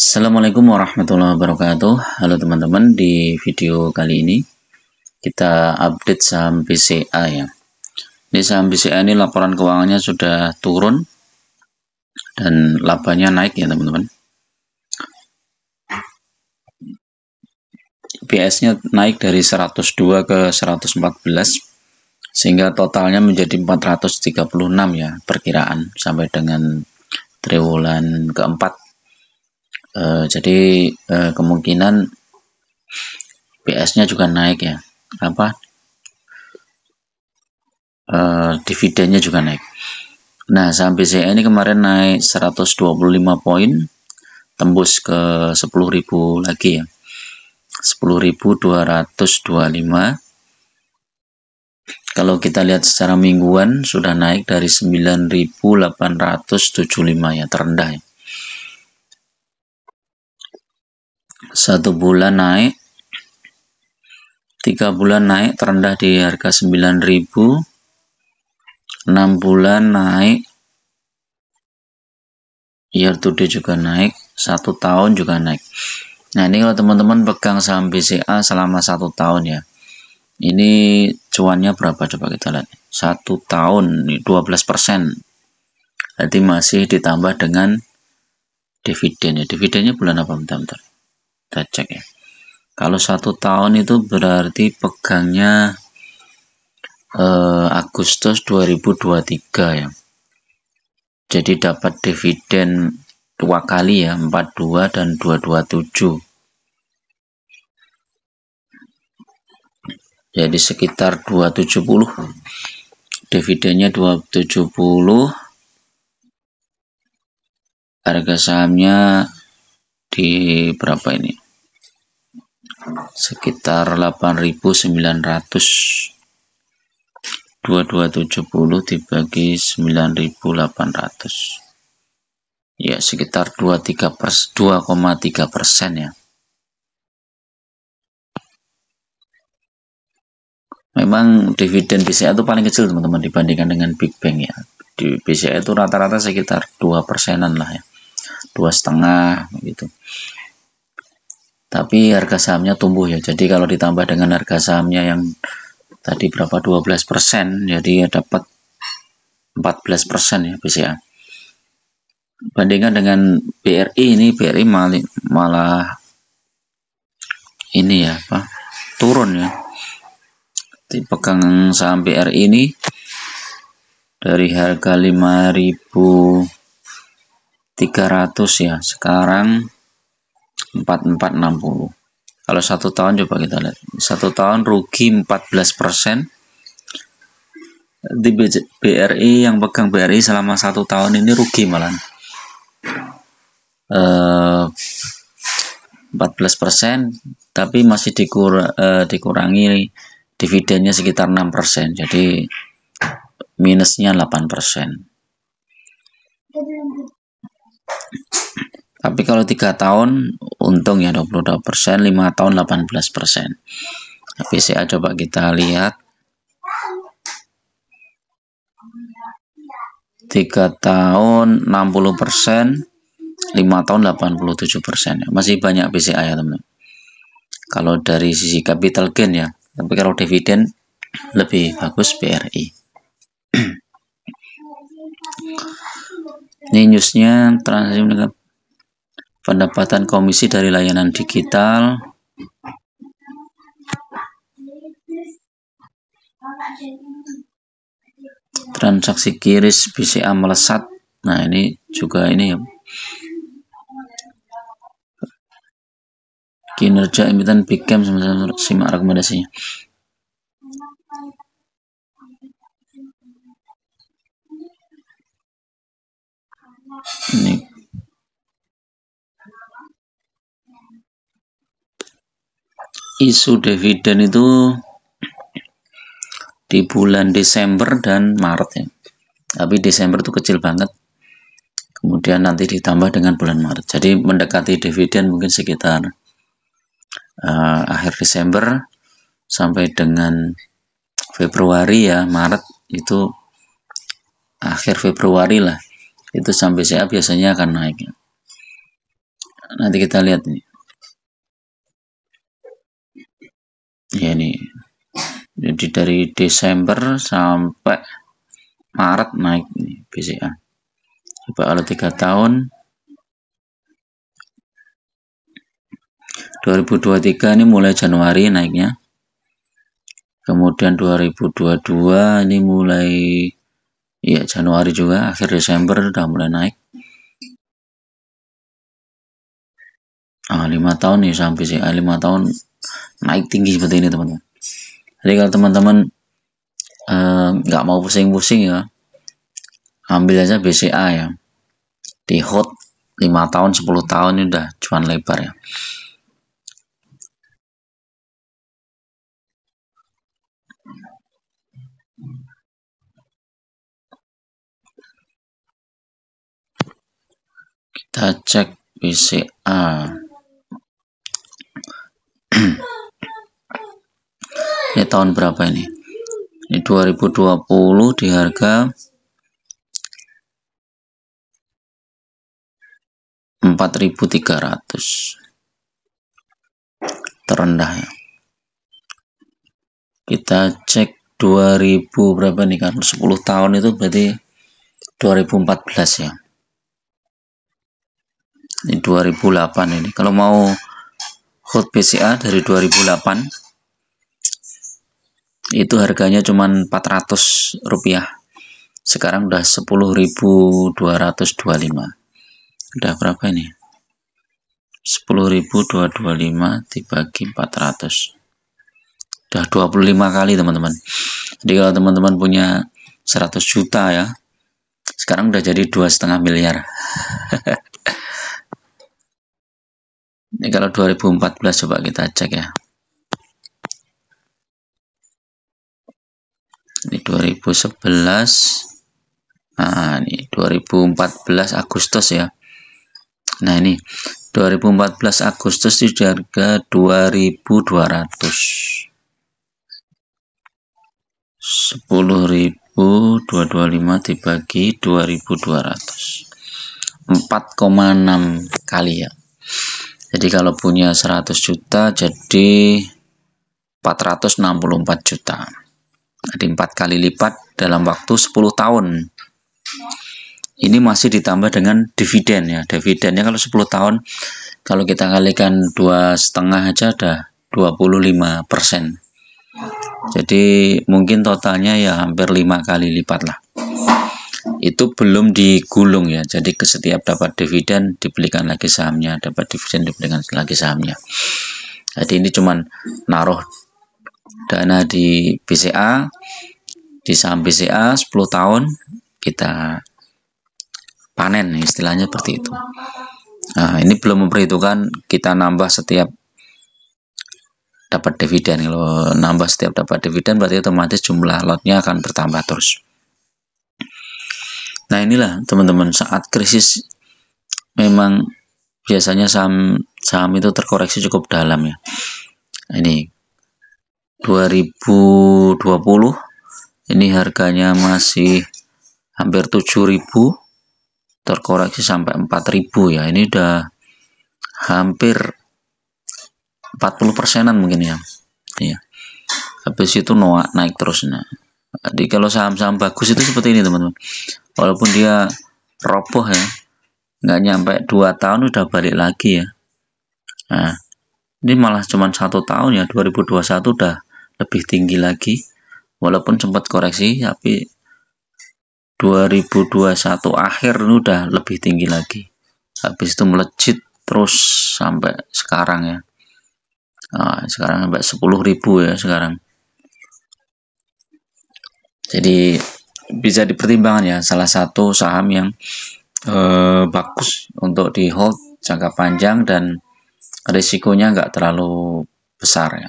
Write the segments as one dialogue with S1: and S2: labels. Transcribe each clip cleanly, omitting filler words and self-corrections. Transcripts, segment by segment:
S1: Assalamualaikum warahmatullahi wabarakatuh. Halo teman-teman, di video kali ini kita update saham BCA ya. Di saham BCA ini laporan keuangannya sudah turun dan labanya naik ya teman-teman. BS-nya naik dari 102 ke 114 sehingga totalnya menjadi 436 ya perkiraan sampai dengan triwulan keempat. Jadi kemungkinan BS-nya juga naik ya. Dividennya juga naik. Nah, saham BCA ini kemarin naik 125 poin, tembus ke 10.000 lagi ya. 10.225. Kalau kita lihat secara mingguan sudah naik dari 9.875 ya, terendah ya. 1 bulan naik, 3 bulan naik, terendah di harga 9.000, 6 bulan naik, year to date juga naik, 1 tahun juga naik. Nah, ini kalau teman-teman pegang saham BCA selama 1 tahun ya, ini cuannya berapa coba kita lihat. 1 tahun 12%, berarti masih ditambah dengan dividen ya. Dividennya bulan apa? Bentar. Kita cek ya. Kalau 1 tahun itu berarti pegangnya Agustus 2023 ya. Jadi dapat dividen 2 kali ya, 42 dan 227. Jadi sekitar 270. Dividennya 270. Harga sahamnya di berapa ini? Sekitar 8.900. 2270 dibagi 9.800. Ya, sekitar 2,3% ya. Memang dividen BCA itu paling kecil teman-teman dibandingkan dengan Big Bank ya. Di BCA itu rata-rata sekitar 2%-an lah ya. 2,5 gitu. Tapi harga sahamnya tumbuh ya. Jadi kalau ditambah dengan harga sahamnya yang tadi berapa 12%, jadi dapat 14% ya BCA. Bandingkan dengan BRI, ini BRI malah ini ya turun ya. Pegang saham BRI ini dari harga 5.300 ya, sekarang 4.460. Kalau 1 tahun coba kita lihat, 1 tahun rugi 14%. Di BRI yang pegang BRI selama 1 tahun ini rugi malah 14%, tapi masih dikurangi dividennya sekitar 6%, jadi minusnya 8%. Tapi kalau 3 tahun untung ya 22%, 5 tahun 18%. BCA coba kita lihat. 3 tahun 60%, 5 tahun 87%. Masih banyak BCA ya teman-teman. Kalau dari sisi capital gain ya, tapi kalau dividen lebih bagus BRI. Ini newsnya, transaksi dengan pendapatan komisi dari layanan digital. Transaksi QRIS BCA melesat. Nah, ini juga ini ya. Kinerja emiten Big Cap, simak rekomendasinya. Ini isu dividen itu di bulan Desember dan Maret ya. Tapi Desember itu kecil banget. Kemudian nanti ditambah dengan bulan Maret. Jadi mendekati dividen mungkin sekitar akhir Desember sampai dengan Februari ya, Maret itu akhir Februari lah. Itu saham BCA biasanya akan naik. nanti kita lihat nih. Ya nih. Jadi dari Desember sampai Maret naik nih BCA. Coba kalau 3 tahun 2023 ini mulai Januari naiknya. Kemudian 2022 ini mulai ya Januari juga, akhir Desember udah mulai naik. 5 tahun nih saham BCA 5 tahun naik tinggi seperti ini teman-teman. Jadi kalau teman-teman nggak mau pusing-pusing ya, ambil aja BCA ya, di hold 5 tahun 10 tahun ini udah cuan lebar ya. Kita cek BCA. Ini tahun berapa ini? Ini 2020 di harga 4.300. Terendah ya. Kita cek 2000 berapa nih, kan 10 tahun itu berarti 2014 ya. Ini 2008 ini. Kalau mau hold BCA dari 2008 itu harganya cuma 400 rupiah. Sekarang udah 10.225. Udah berapa ini? 10.225 dibagi 400. Udah 25 kali teman-teman. Jadi kalau teman-teman punya 100 juta ya, sekarang udah jadi 2,5 miliar. Ini kalau 2014 coba kita cek ya. Ini 2011. Nah, ini 2014 Agustus ya. Nah, ini 2014 Agustus di harga 2.200. 10.225 dibagi 2.200. 4,6 kali ya. Jadi kalau punya 100 juta jadi 464 juta. Jadi 4 kali lipat dalam waktu 10 tahun. Ini masih ditambah dengan dividen ya. Dividennya kalau 10 tahun, kalau kita kalikan 2,5 aja ada 25%. Jadi mungkin totalnya ya hampir 5 kali lipat lah. Itu belum digulung ya. Jadi ke setiap dapat dividen dibelikan lagi sahamnya, dapat dividen dibelikan lagi sahamnya. Jadi ini cuman naruh dana di BCA, di saham BCA 10 tahun kita panen, istilahnya seperti itu. Nah, ini belum memperhitungkan kita nambah setiap dapat dividen. Kalau nambah setiap dapat dividen berarti otomatis jumlah lotnya akan bertambah terus. Nah, inilah teman-teman, saat krisis memang biasanya saham itu terkoreksi cukup dalam ya. Ini 2020 ini harganya masih hampir 7.000, terkoreksi sampai 4.000 ya. Ini udah hampir 40%-an mungkin ya. Iya. Habis itu naik terus. Nah, jadi kalau saham-saham bagus itu seperti ini teman-teman. Walaupun dia roboh ya, nggak nyampe 2 tahun udah balik lagi ya. Nah, ini malah cuma 1 tahun ya, 2021 udah lebih tinggi lagi. Walaupun sempat koreksi, tapi 2021 akhir ini udah lebih tinggi lagi. Habis itu melejit terus sampai sekarang ya. Nah, sekarang sampai 10.000 ya sekarang. Jadi bisa dipertimbangkan ya, salah satu saham yang bagus untuk di hold jangka panjang dan risikonya nggak terlalu besar ya.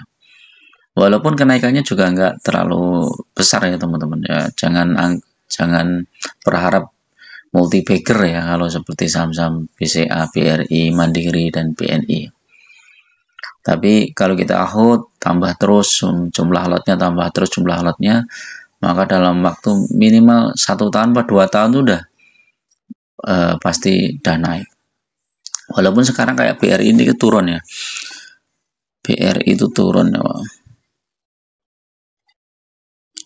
S1: Walaupun kenaikannya juga nggak terlalu besar ya teman-teman ya. Jangan berharap multi bagger ya kalau seperti saham-saham BCA, BRI, Mandiri dan BNI. Tapi kalau kita hold tambah terus jumlah lotnya, tambah terus jumlah lotnya, maka dalam waktu minimal 1 tahun atau 2 tahun itu udah pasti udah naik. Walaupun sekarang kayak BRI ini turun ya. BRI itu turun ya.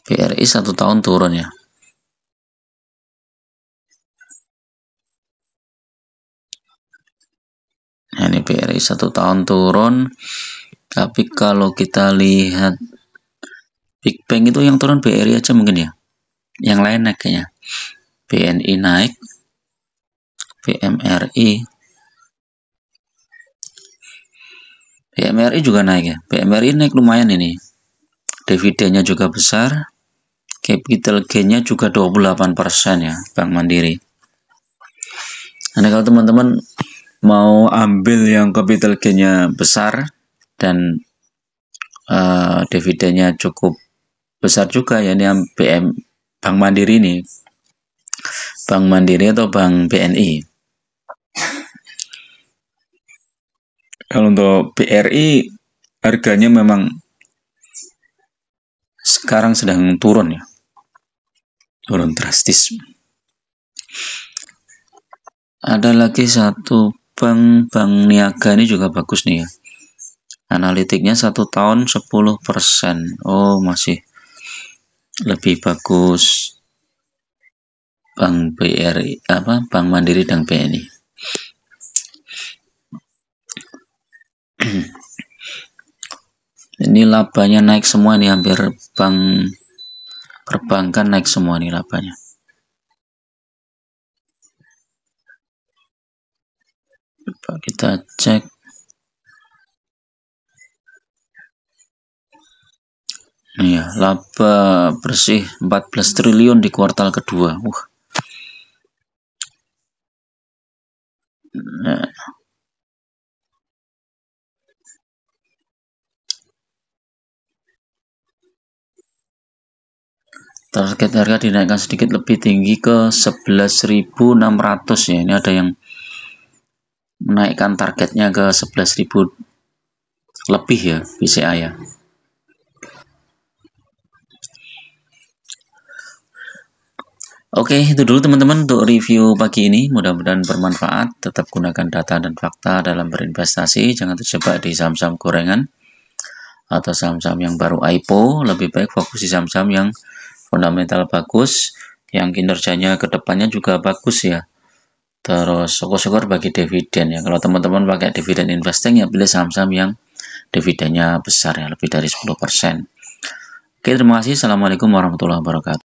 S1: BRI 1 tahun turun ya. Nah, ini BRI 1 tahun turun. Tapi kalau kita lihat Big Bang itu yang turun BRI aja mungkin ya. Yang lain naik kayaknya. BNI naik, BMRI juga naik ya. BMRI naik lumayan ini. Dividennya juga besar. Capital gain-nya juga 28% ya, Bank Mandiri. Nah, kalau teman-teman mau ambil yang capital gain-nya besar dan dividennya cukup besar juga ya, ini Bank Mandiri ini. Bank Mandiri atau Bank BNI. Kalau untuk BRI harganya memang sekarang sedang turun ya, turun drastis. Ada lagi satu bank niaga, ini juga bagus nih ya, analitiknya 1 tahun 10%. Oh, masih lebih bagus Bank BRI, Bank Mandiri dan BNI. Ini labanya naik semua nih, hampir bank perbankan naik semua nih labanya. Coba kita cek. Nih ya, laba bersih 14 triliun di kuartal kedua. Nah, target harga dinaikkan sedikit lebih tinggi ke 11.600 ya. Ini ada yang menaikkan targetnya ke 11.000 lebih ya, BCA ya. Oke, itu dulu teman-teman untuk review pagi ini. Mudah-mudahan bermanfaat. Tetap gunakan data dan fakta dalam berinvestasi. Jangan terjebak di saham-saham gorengan atau saham-saham yang baru IPO. Lebih baik fokus di saham-saham yang fundamental bagus, yang kinerjanya ke depannya juga bagus ya. Terus syukur-syukur bagi dividen ya. Kalau teman-teman pakai dividen investing ya, pilih saham-saham yang dividennya besar ya, lebih dari 10%. Oke, terima kasih. Assalamualaikum warahmatullahi wabarakatuh.